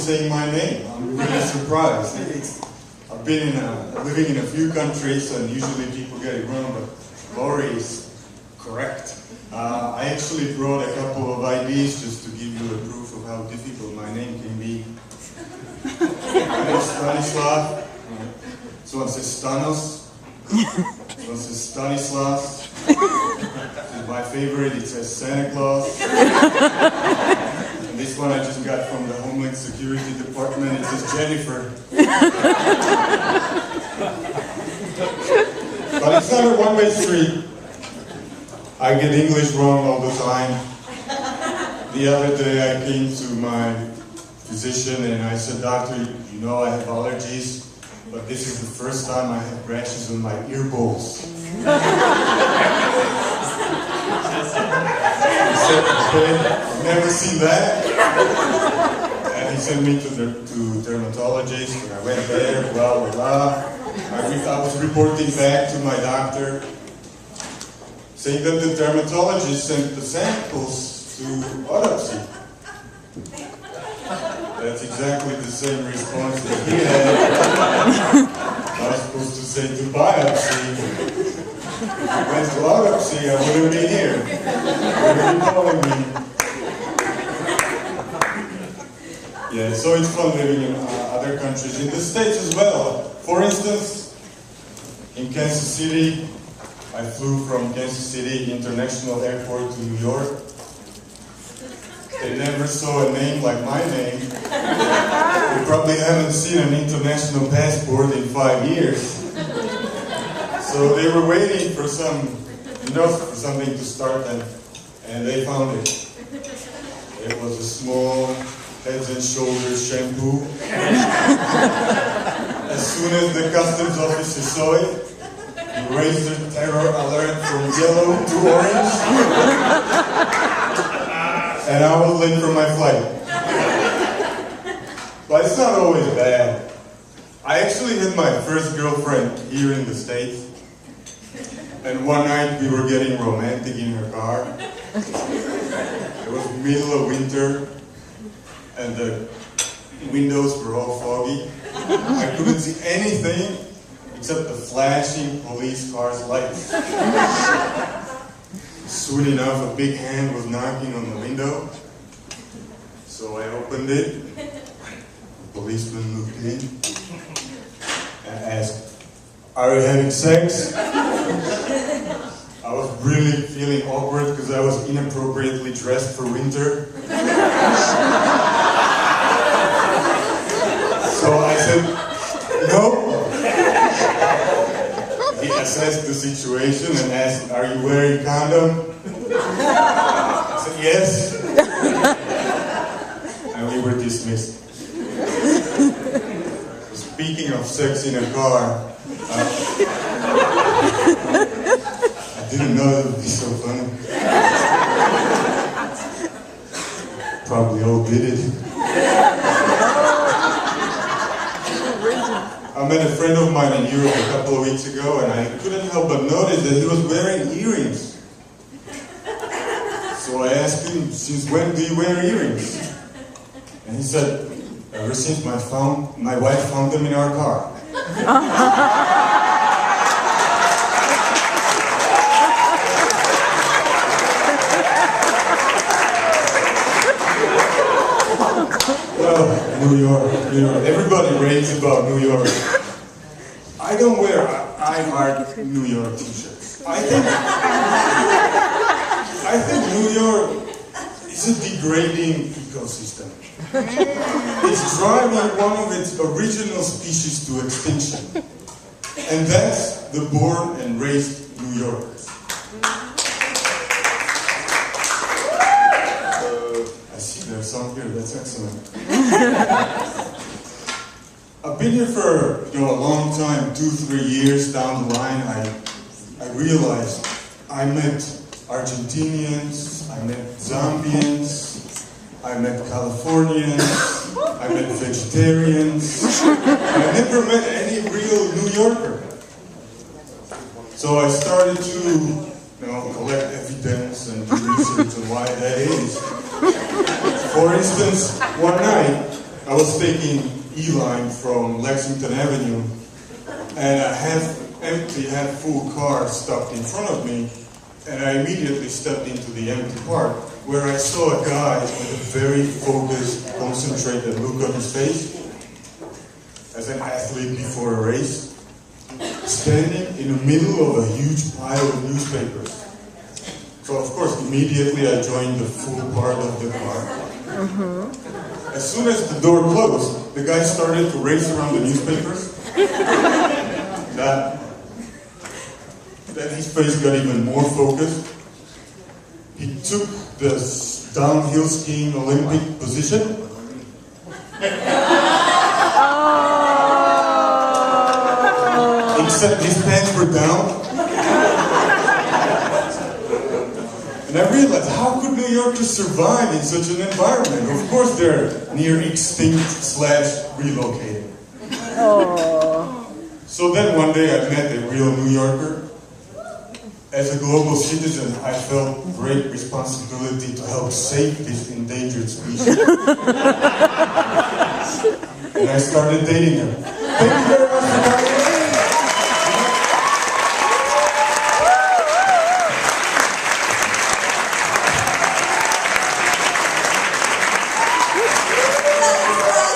saying my name. I'm really surprised. I've been living in a few countries, and usually people get it wrong, but Lori is correct. I actually brought a couple of IDs just to give you a proof of how difficult my name can be. My name is Stanislav. This one says Stanos. This one says Stanislav. This is my favorite. It says Santa Claus. And this one I just got from the Homeland Security Department. It says Jennifer. But it's not a one-way street. I get English wrong all the time. The other day I came to my physician and I said, "Doctor, you know I have allergies, but this is the first time I have rashes on my ear balls." He said, "Okay, I've never seen that." And he sent me to dermatologist, and I went there, blah, blah, blah. I was reporting back to my doctor, saying that the dermatologist sent the samples to autopsy. That's exactly the same response that he had. I was supposed to say to biopsy. If I went to autopsy, I wouldn't be here. You wouldn't be calling me. Yeah, so it's fun living in other countries, in the States as well. For instance, in Kansas City, I flew from Kansas City International Airport to New York. They never saw a name like my name. They probably haven't seen an international passport in 5 years. So they were waiting for for something to start, and they found it. It was a small Heads and Shoulders shampoo. As soon as the customs officer saw it, he raised the terror alert from yellow to orange. And I was late for my flight. But it's not always bad. I actually had my first girlfriend here in the States. And one night we were getting romantic in her car. It was middle of winter, and the windows were all foggy. I couldn't see anything except the flashing police car's lights. Soon enough, a big hand was knocking on the window. So I opened it. The policeman looked in and asked, "Are you having sex?" I was really feeling awkward because I was inappropriately dressed for winter. So I said, "No." He assessed the situation and asked, "Are you wearing condom?" I said, "Yes." And we were dismissed. Speaking of sex in a car, I didn't know it would be so funny. Probably all did it. I met a friend of mine in Europe a couple of weeks ago, and I couldn't help but notice that he was wearing earrings. So I asked him, "Since when do you wear earrings?" And he said, "Ever since my wife found them in our car." Well, New York. Everybody raves about New York. I don't wear I Heart New York t-shirts. I think New York is a degrading ecosystem. It's driving one of its original species to extinction. And that's the born and raised New Yorkers. I see there's some here, that's excellent. I've been here for a long time, 2-3 years down the line. I realized I met Argentinians, I met Zambians, I met Californians, I met vegetarians. I never met any real New Yorker. So I started to collect evidence and do research on why that is. For instance, one night, I was taking E-line from Lexington Avenue, and a half-empty, half-full car stopped in front of me, and I immediately stepped into the empty part, where I saw a guy with a very focused, concentrated look on his face, as an athlete before a race, standing in the middle of a huge pile of newspapers. So of course, immediately I joined the full part of the car. As soon as the door closed, the guy started to race around the newspapers. Then his face got even more focused. He took the downhill skiing Olympic position. Except his pants were down. And I realized, how could New Yorkers survive in such an environment? Of course they're near extinct / relocated. So then one day I met a real New Yorker. As a global citizen, I felt great responsibility to help save this endangered species. And I started dating her. Thank you very much.